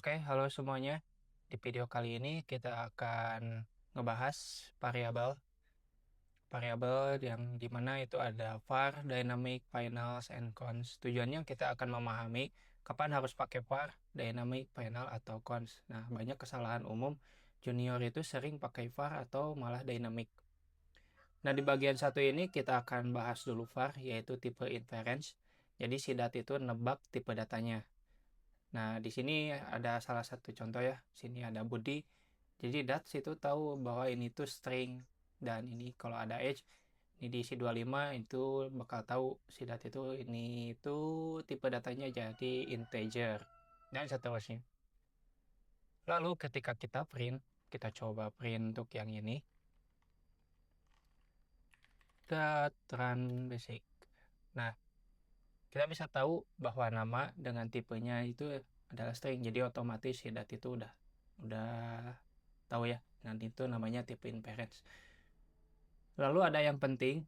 Oke, halo semuanya. Di video kali ini kita akan ngebahas variabel variabel yang dimana itu ada var, dynamic, finals, and cons. Tujuannya kita akan memahami kapan harus pakai var, dynamic, final, atau cons. Nah, banyak kesalahan umum junior itu sering pakai var atau malah dynamic. Nah, di bagian satu ini kita akan bahas dulu var, yaitu tipe inference. Jadi si dat itu nebak tipe datanya. Nah, di sini ada salah satu contoh ya. Sini ada Budi. Jadi Dats itu tahu bahwa ini tuh string, dan ini kalau ada edge ini diisi 25 itu bakal tahu si dat itu ini itu tipe datanya jadi integer dan seterusnya. Lalu ketika kita print, kita coba print untuk yang ini. Dot run basic. Nah, kita bisa tahu bahwa nama dengan tipenya itu adalah string. Jadi otomatis si dat itu udah tahu ya. Dan itu namanya tipe inference. Lalu ada yang penting,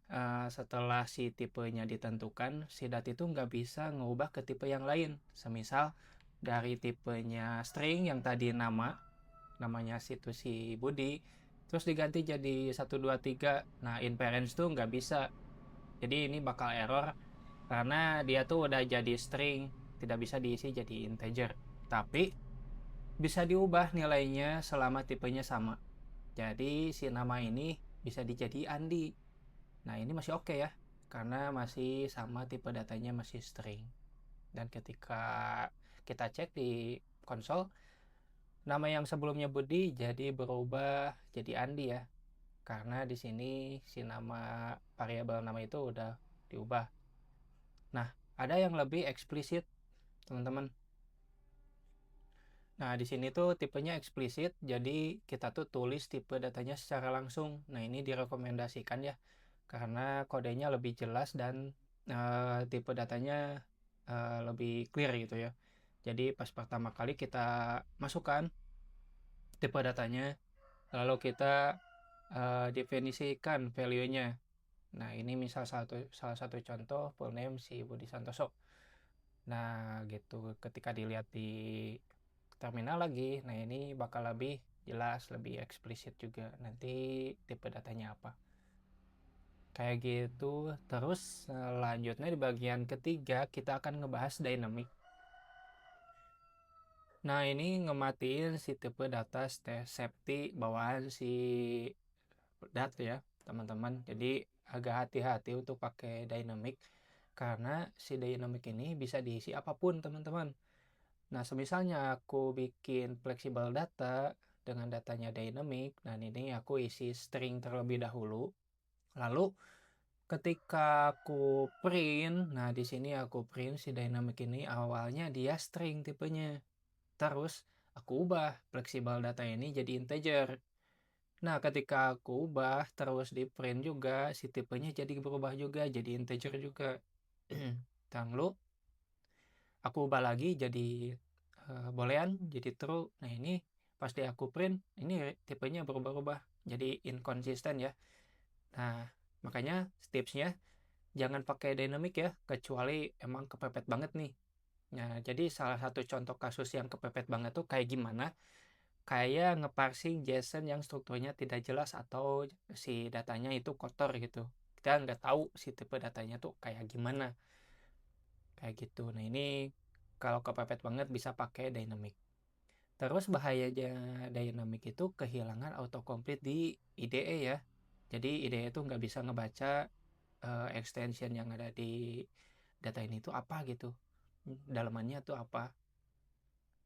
setelah si tipenya ditentukan, si dat itu nggak bisa ngubah ke tipe yang lain. Semisal dari tipenya string yang tadi namanya situ si Budi, terus diganti jadi 123. Nah, inference tuh nggak bisa. Jadi ini bakal error karena dia tuh udah jadi string, tidak bisa diisi jadi integer. Tapi bisa diubah nilainya selama tipenya sama. Jadi si nama ini bisa dijadi Andi. Nah, ini masih oke ya, karena masih sama tipe datanya masih string. Dan ketika kita cek di konsol, nama yang sebelumnya Budi jadi berubah jadi Andi ya, karena di sini si nama variabel nama itu udah diubah. Nah, ada yang lebih eksplisit, teman-teman. Nah, di sini tuh tipenya eksplisit, jadi kita tuh tulis tipe datanya secara langsung. Nah, ini direkomendasikan ya, karena kodenya lebih jelas dan tipe datanya lebih clear gitu ya. Jadi pas pertama kali kita masukkan tipe datanya, lalu kita definisikan value-nya. Nah, ini misal salah satu contoh full name si Budi Santoso. Nah, gitu. Ketika dilihat di terminal lagi, nah ini bakal lebih jelas, lebih eksplisit juga. Nanti tipe datanya apa. Kayak gitu. Terus lanjutnya di bagian ketiga kita akan ngebahas dynamic. Nah, ini ngematiin si tipe data safety bawaan si dat ya, teman-teman. Jadi agak hati-hati untuk pakai dynamic karena si dynamic ini bisa diisi apapun, teman-teman. Nah, semisalnya aku bikin flexible data dengan datanya dynamic, dan ini aku isi string terlebih dahulu. Lalu ketika aku print, nah di sini aku print si dynamic ini awalnya dia string tipenya. Terus aku ubah flexible data ini jadi integer. Nah, ketika aku ubah terus di print juga, si tipenya jadi berubah juga jadi integer juga. Lalu aku ubah lagi jadi boolean jadi true. Nah, ini pas di aku print ini tipenya berubah-ubah jadi inconsistent ya. Nah, makanya tipsnya jangan pakai dynamic ya, kecuali emang kepepet banget nih. Nah, jadi salah satu contoh kasus yang kepepet banget tuh kayak gimana? Kayak ngeparsing JSON yang strukturnya tidak jelas atau si datanya itu kotor gitu. Kita nggak tahu si tipe datanya tuh kayak gimana. Kayak gitu. Nah, ini kalau kepepet banget bisa pakai dynamic. Terus bahayanya dynamic itu kehilangan autocomplete di IDE ya. Jadi IDE itu nggak bisa ngebaca extension yang ada di data ini tuh apa gitu. Dalamannya tuh apa.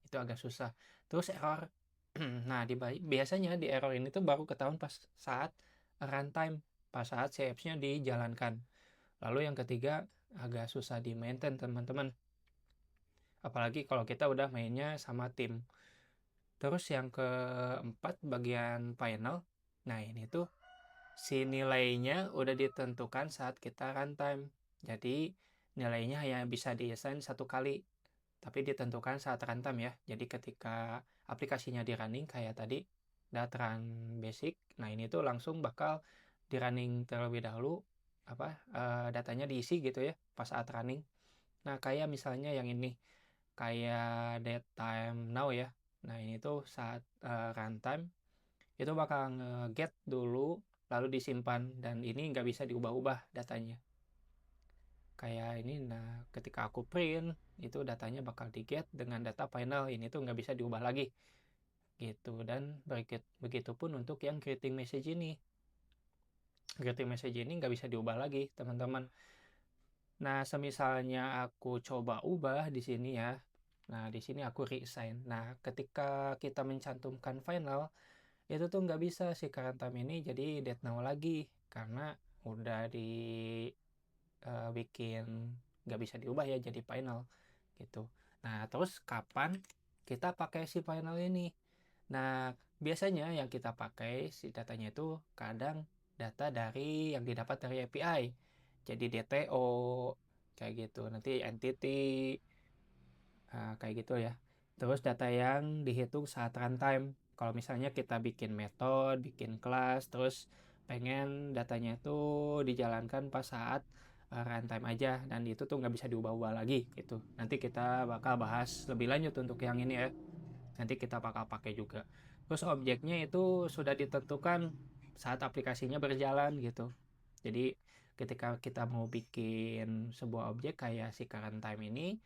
Itu agak susah. Terus error. Nah, biasanya di error ini tuh baru ketahuan pas saat runtime, pas saat CF-nya dijalankan. Lalu yang ketiga agak susah di maintain, teman-teman. Apalagi kalau kita udah mainnya sama tim. Terus yang keempat bagian final. Nah, ini tuh si nilainya udah ditentukan saat kita runtime. Jadi nilainya hanya bisa diassign satu kali, tapi ditentukan saat runtime ya. Jadi ketika aplikasinya di running kayak tadi dat run basic, nah ini tuh langsung bakal di running terlebih dahulu datanya diisi gitu ya pas saat running. Nah, kayak misalnya yang ini kayak datetime now ya. Nah ini tuh saat runtime itu bakal nge-get dulu lalu disimpan, dan ini nggak bisa diubah-ubah datanya. Kayak ini, nah ketika aku print itu datanya bakal di-get dengan data final, ini tuh nggak bisa diubah lagi gitu. Dan begitupun untuk yang greeting message ini. Greeting message ini nggak bisa diubah lagi, teman-teman. Nah, semisalnya aku coba ubah di sini ya. Nah, di sini aku reassign. Nah, ketika kita mencantumkan final, itu tuh nggak bisa si current time ini jadi date now lagi, karena udah bikin nggak bisa diubah ya jadi final gitu. Nah, terus kapan kita pakai si final ini? Nah, biasanya yang kita pakai si datanya itu kadang data dari yang didapat dari API. Jadi DTO kayak gitu. Nanti entity kayak gitu ya. Terus data yang dihitung saat runtime. Kalau misalnya kita bikin metode, bikin kelas, terus pengen datanya itu dijalankan pas saat runtime aja, dan itu tuh nggak bisa diubah-ubah lagi gitu. Nanti kita bakal bahas lebih lanjut untuk yang ini ya. Nanti kita bakal pakai juga. Terus objeknya itu sudah ditentukan saat aplikasinya berjalan gitu. Jadi ketika kita mau bikin sebuah objek kayak si current time ini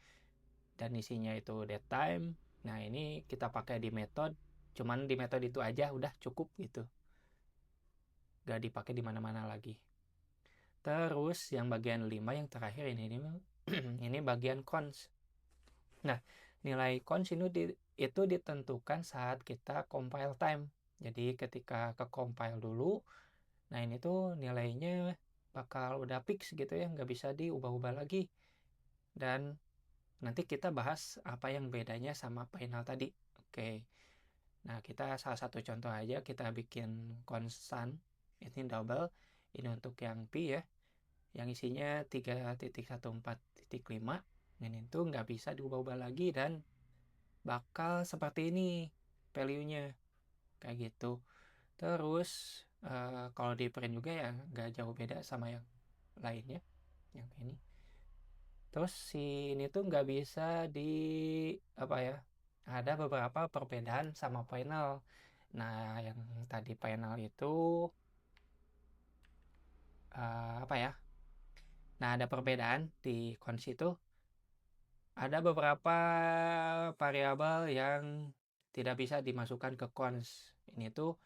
dan isinya itu date time, nah ini kita pakai di metode, cuman di metode itu aja udah cukup gitu, gak dipakai di mana-mana lagi. Terus yang bagian 5 yang terakhir ini ini bagian cons. Nah, nilai cons itu ditentukan saat kita compile time. Jadi ketika ke compile dulu, nah ini tuh nilainya bakal udah fix gitu ya, nggak bisa diubah-ubah lagi. Dan nanti kita bahas apa yang bedanya sama final tadi. Oke. Nah, kita salah satu contoh aja, kita bikin konstan ini double. Ini untuk yang P ya, yang isinya 3.14.5. Ini tuh nggak bisa diubah-ubah lagi dan bakal seperti ini value-nya kayak gitu. Terus kalau di print juga ya nggak jauh beda sama yang lainnya, yang ini. Terus si ini tuh nggak bisa di apa ya, ada beberapa perbedaan sama final. Nah, yang tadi final itu apa ya, nah ada perbedaan di cons itu, ada beberapa variabel yang tidak bisa dimasukkan ke cons. Ini tuh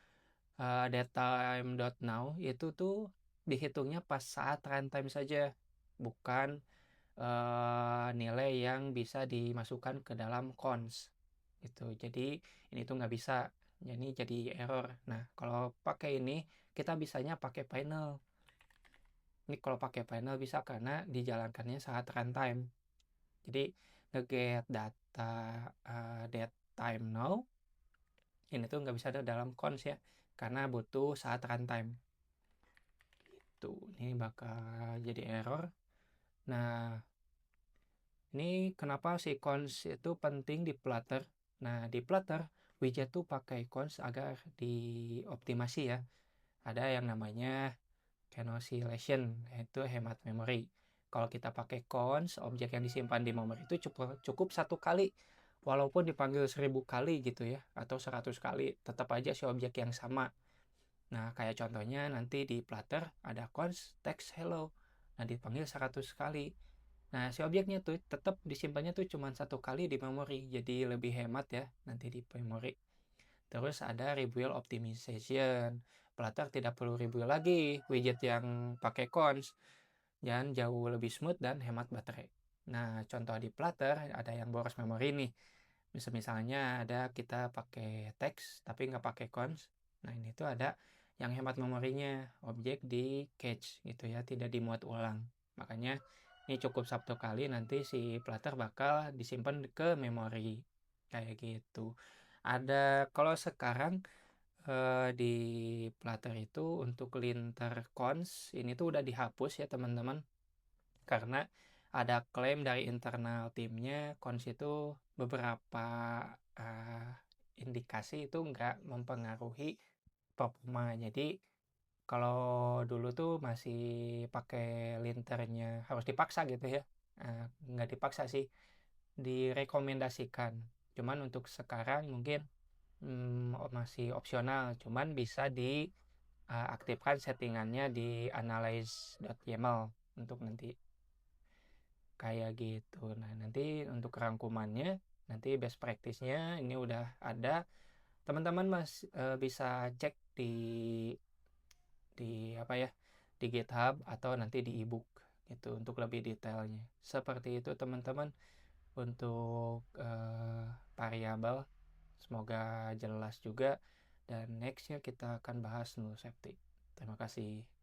datetime.now itu tuh dihitungnya pas saat runtime saja, bukan nilai yang bisa dimasukkan ke dalam cons gitu. Jadi ini tuh nggak bisa, jadi error. Nah, kalau pakai ini kita bisanya pakai final. Ini kalau pakai final bisa karena dijalankannya saat runtime. Jadi nge-get data date time now ini tuh nggak bisa ada dalam cons ya, karena butuh saat runtime. Itu ini bakal jadi error. Nah, ini kenapa si cons itu penting di Flutter. Nah, di Flutter widget tuh pakai cons agar dioptimasi ya. Ada yang namanya cancellation, yaitu hemat memori. Kalau kita pakai cons, objek yang disimpan di memori itu cukup satu kali. Walaupun dipanggil 1000 kali gitu ya, atau 100 kali, tetap aja si objek yang sama. Nah, kayak contohnya nanti di Flutter ada cons text hello. Nah, dipanggil 100 kali. Nah, si objeknya tuh tetap disimpannya tuh cuma satu kali di memori, jadi lebih hemat ya nanti di memori. Terus ada rebuild optimization. Flutter tidak perlu rebuild lagi widget yang pakai cons, dan jauh lebih smooth dan hemat baterai. Nah, contoh di Flutter ada yang boros memori nih. Misalnya ada kita pakai teks tapi nggak pakai cons. Nah, ini tuh ada yang hemat memorinya, objek di cache gitu ya, tidak dimuat ulang. Makanya ini cukup satu kali, nanti si Flutter bakal disimpan ke memori kayak gitu. Ada kalau sekarang di Flutter itu untuk linter cons ini tuh udah dihapus ya teman-teman, karena ada klaim dari internal timnya cons itu beberapa uh, indikasi itu nggak mempengaruhi performa. Jadi kalau dulu tuh masih pakai linternya harus dipaksa gitu ya, nggak dipaksa sih, direkomendasikan. Cuman untuk sekarang mungkin masih opsional, cuman bisa aktifkan settingannya di analyze.yml untuk nanti kayak gitu. Nah, nanti untuk rangkumannya, nanti best practice-nya ini udah ada. Teman-teman bisa cek di apa ya, di GitHub atau nanti di ebook gitu untuk lebih detailnya. Seperti itu teman-teman untuk variabel. Semoga jelas juga, dan nextnya kita akan bahas null safety. Terima kasih.